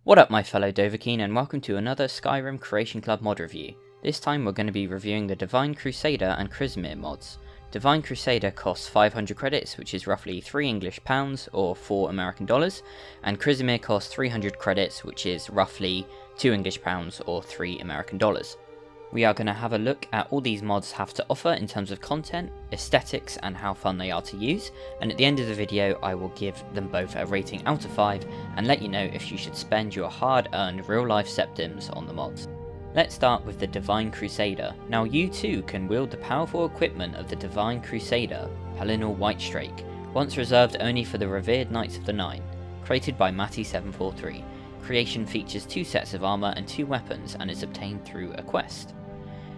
What up my fellow Dovahkiin, and welcome to another Skyrim Creation Club mod review. This time we're going to be reviewing the Divine Crusader and Chrysamere mods. Divine Crusader costs 500 credits, which is roughly £3 or $4 American, and Chrysamere costs 300 credits, which is roughly £2 or $3 American. We are going to have a look at all these mods have to offer in terms of content, aesthetics, and how fun they are to use, and at the end of the video I will give them both a rating out of 5 and let you know if you should spend your hard-earned real-life septims on the mods. Let's start with the Divine Crusader. Now you too can wield the powerful equipment of the Divine Crusader, Pelinal Whitestrake, once reserved only for the revered Knights of the Nine, created by Matty743. Creation features 2 sets of armor and 2 weapons and is obtained through a quest.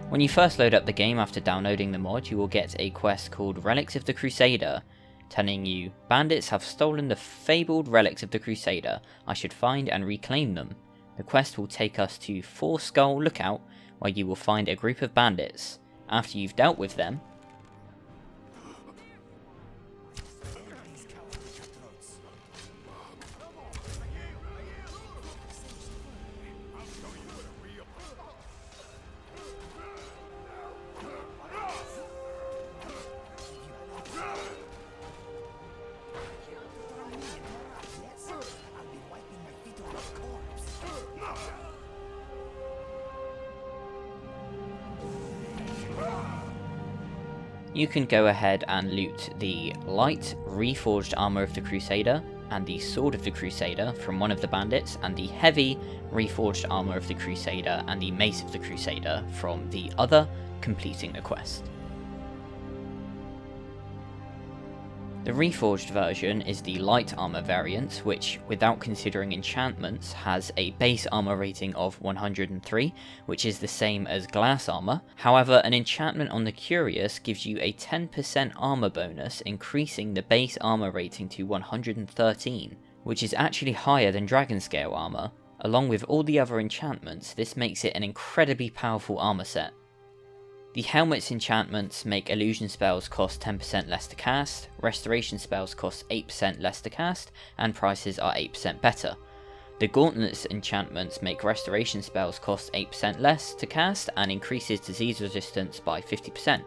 When you first load up the game after downloading the mod, you will get a quest called Relics of the Crusader, telling you, bandits have stolen the fabled relics of the Crusader, I should find and reclaim them. The quest will take us to Four Skull Lookout, where you will find a group of bandits. After you've dealt with them, you can go ahead and loot the light reforged armor of the Crusader and the sword of the Crusader from one of the bandits, and the heavy reforged armor of the Crusader and the mace of the Crusader from the other, completing the quest. The reforged version is the light armor variant, which, without considering enchantments, has a base armor rating of 103, which is the same as glass armor. However, an enchantment on the Curious gives you a 10% armor bonus, increasing the base armor rating to 113, which is actually higher than dragon scale armor. Along with all the other enchantments, this makes it an incredibly powerful armor set. The helmet's enchantments make illusion spells cost 10% less to cast, restoration spells cost 8% less to cast, and prices are 8% better. The gauntlet's enchantments make restoration spells cost 8% less to cast and increases disease resistance by 50%.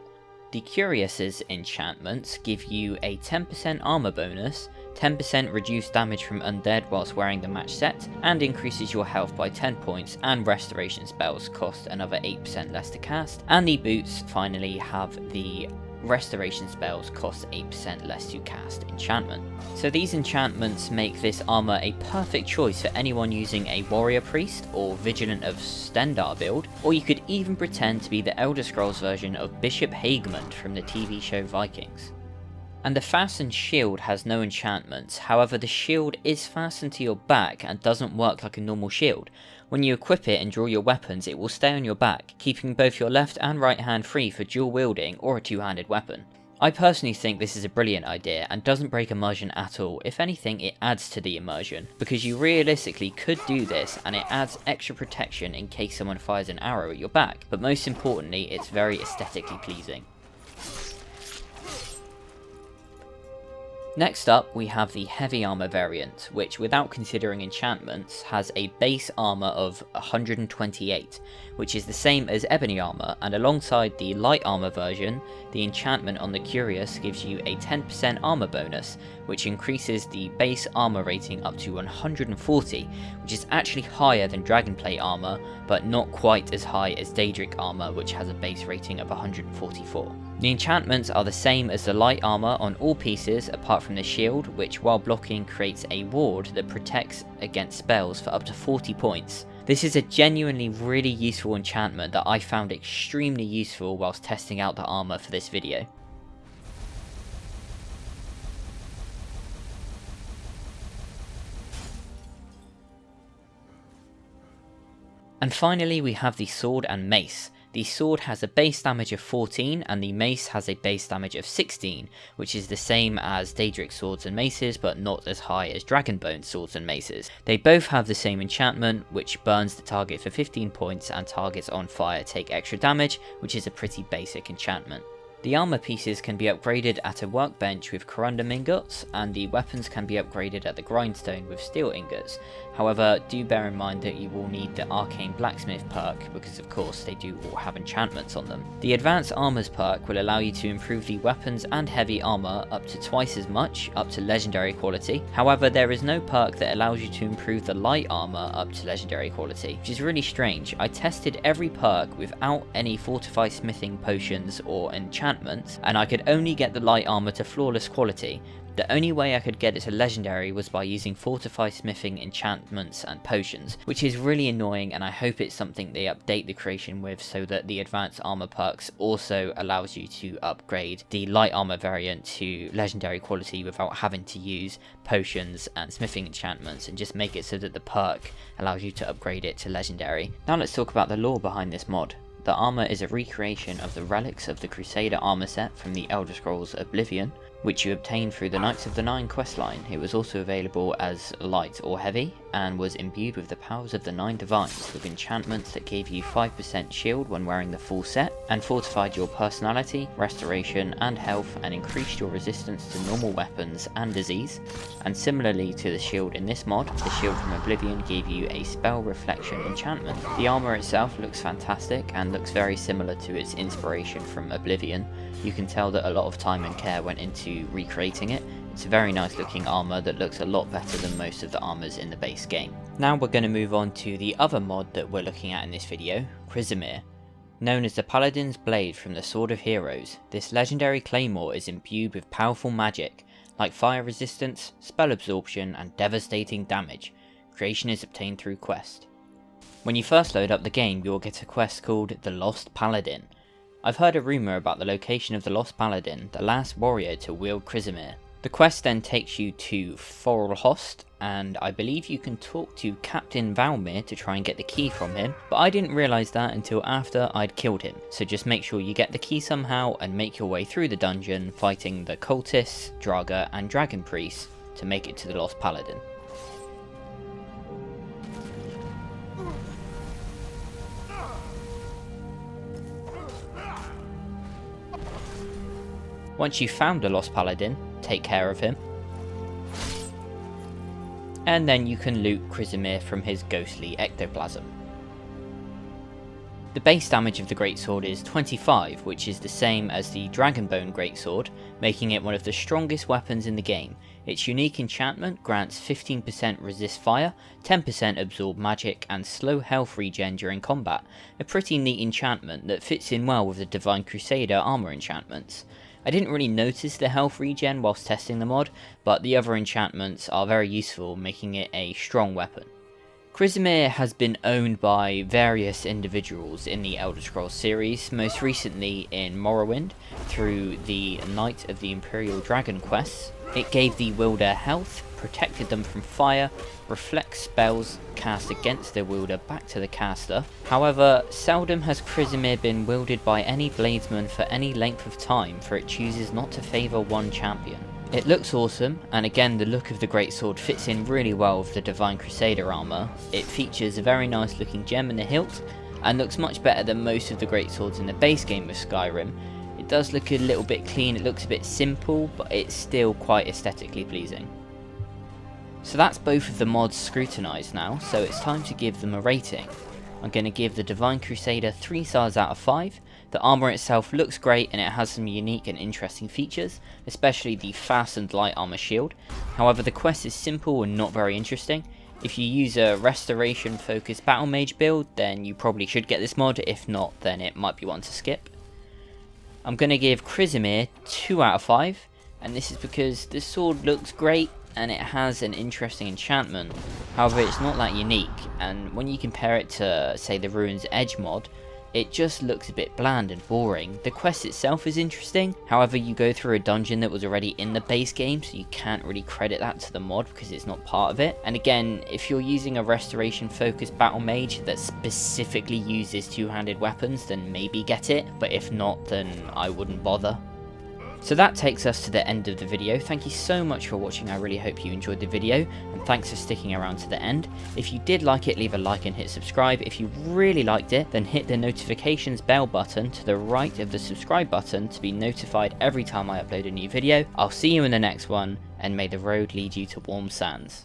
The Curious's enchantments give you a 10% armor bonus, 10% reduced damage from undead whilst wearing the match set, and increases your health by 10 points, and restoration spells cost another 8% less to cast, and the boots finally have the restoration spells cost 8% less to cast enchantment. So these enchantments make this armor a perfect choice for anyone using a warrior priest or vigilant of Stendar build, or you could even pretend to be the Elder Scrolls version of Bishop Hagemund from the TV show Vikings. And the Fastened Shield has no enchantments, however the shield is fastened to your back and doesn't work like a normal shield. When you equip it and draw your weapons, it will stay on your back, keeping both your left and right hand free for dual wielding or a two-handed weapon. I personally think this is a brilliant idea and doesn't break immersion at all. If anything, it adds to the immersion, because you realistically could do this and it adds extra protection in case someone fires an arrow at your back, but most importantly it's very aesthetically pleasing. Next up, we have the heavy armor variant, which without considering enchantments has a base armor of 128, which is the same as ebony armor, and alongside the light armor version, the enchantment on the Curious gives you a 10% armor bonus, which increases the base armor rating up to 140, which is actually higher than dragonplate armor, but not quite as high as Daedric armor, which has a base rating of 144. The enchantments are the same as the light armor on all pieces apart from the shield, which while blocking creates a ward that protects against spells for up to 40 points. This is a genuinely really useful enchantment that I found extremely useful whilst testing out the armor for this video. And finally we have the sword and mace. The sword has a base damage of 14 and the mace has a base damage of 16, which is the same as Daedric swords and maces but not as high as Dragonbone swords and maces. They both have the same enchantment, which burns the target for 15 points, and targets on fire take extra damage, which is a pretty basic enchantment. The armor pieces can be upgraded at a workbench with corundum ingots, and the weapons can be upgraded at the grindstone with steel ingots. However, do bear in mind that you will need the Arcane Blacksmith perk, because of course they do all have enchantments on them. The Advanced Armors perk will allow you to improve the weapons and heavy armor up to twice as much, up to legendary quality. However, there is no perk that allows you to improve the light armor up to legendary quality, which is really strange. I tested every perk without any fortify smithing potions or enchantments, and I could only get the light armor to flawless quality. The only way I could get it to legendary was by using fortify smithing enchantments and potions, which is really annoying, and I hope it's something they update the creation with so that the advanced armor perks also allows you to upgrade the light armor variant to legendary quality without having to use potions and smithing enchantments, and just make it so that the perk allows you to upgrade it to legendary. Now let's talk about the lore behind this mod. The armor is a recreation of the relics of the Crusader armor set from the Elder Scrolls Oblivion, which you obtain through the Knights of the Nine questline. It was also available as light or heavy, and was imbued with the powers of the Nine Divines, with enchantments that gave you 5% shield when wearing the full set, and fortified your personality, restoration and health, and increased your resistance to normal weapons and disease. And similarly to the shield in this mod, the shield from Oblivion gave you a spell reflection enchantment. The armor itself looks fantastic and looks very similar to its inspiration from Oblivion. You can tell that a lot of time and care went into recreating it. It's a very nice looking armor that looks a lot better than most of the armors in the base game. Now we're going to move on to the other mod that we're looking at in this video, Chrysamere. Known as the Paladin's Blade from the Sword of Heroes, this legendary claymore is imbued with powerful magic, like fire resistance, spell absorption and devastating damage. Creation is obtained through quest. When you first load up the game, you will get a quest called the Lost Paladin. I've heard a rumour about the location of the Lost Paladin, the last warrior to wield Chrysamere. The quest then takes you to Forelhost, and I believe you can talk to Captain Valmir to try and get the key from him, but I didn't realise that until after I'd killed him, so just make sure you get the key somehow and make your way through the dungeon fighting the cultists, Draga and Dragon Priests to make it to the Lost Paladin. Once you've found the Lost Paladin, take care of him, and then you can loot Chrysamere from his ghostly ectoplasm. The base damage of the Greatsword is 25, which is the same as the Dragonbone Greatsword, making it one of the strongest weapons in the game. Its unique enchantment grants 15% resist fire, 10% absorb magic, and slow health regen during combat. A pretty neat enchantment that fits in well with the Divine Crusader armor enchantments. I didn't really notice the health regen whilst testing the mod, but the other enchantments are very useful, making it a strong weapon. Chrysamere has been owned by various individuals in the Elder Scrolls series, most recently in Morrowind through the Knight of the Imperial Dragon quests. It gave the wielder health, protected them from fire, reflects spells cast against the wielder back to the caster. However, seldom has Chrysamere been wielded by any bladesman for any length of time, for it chooses not to favour one champion. It looks awesome, and again the look of the Greatsword fits in really well with the Divine Crusader armour. It features a very nice looking gem in the hilt, and looks much better than most of the Greatswords in the base game of Skyrim. It does look a little bit clean, it looks a bit simple, but it's still quite aesthetically pleasing. So that's both of the mods scrutinised now, so it's time to give them a rating. I'm going to give the Divine Crusader 3 stars out of 5. The armour itself looks great and it has some unique and interesting features, especially the fastened light armour shield. However, the quest is simple and not very interesting. If you use a restoration focused battle mage build, then you probably should get this mod. If not, then it might be one to skip. I'm going to give Chrysamere 2 out of 5, and this is because the sword looks great and it has an interesting enchantment. However, it's not that unique, and when you compare it to, say, the Ruins Edge mod, it just looks a bit bland and boring. The quest itself is interesting, however you go through a dungeon that was already in the base game, so you can't really credit that to the mod because it's not part of it. And again, if you're using a restoration focused battle mage that specifically uses two-handed weapons, then maybe get it, but if not, then I wouldn't bother. So that takes us to the end of the video. Thank you so much for watching. I really hope you enjoyed the video, and thanks for sticking around to the end. If you did like it, leave a like and hit subscribe. If you really liked it, then hit the notifications bell button to the right of the subscribe button to be notified every time I upload a new video. I'll see you in the next one, and may the road lead you to warm sands.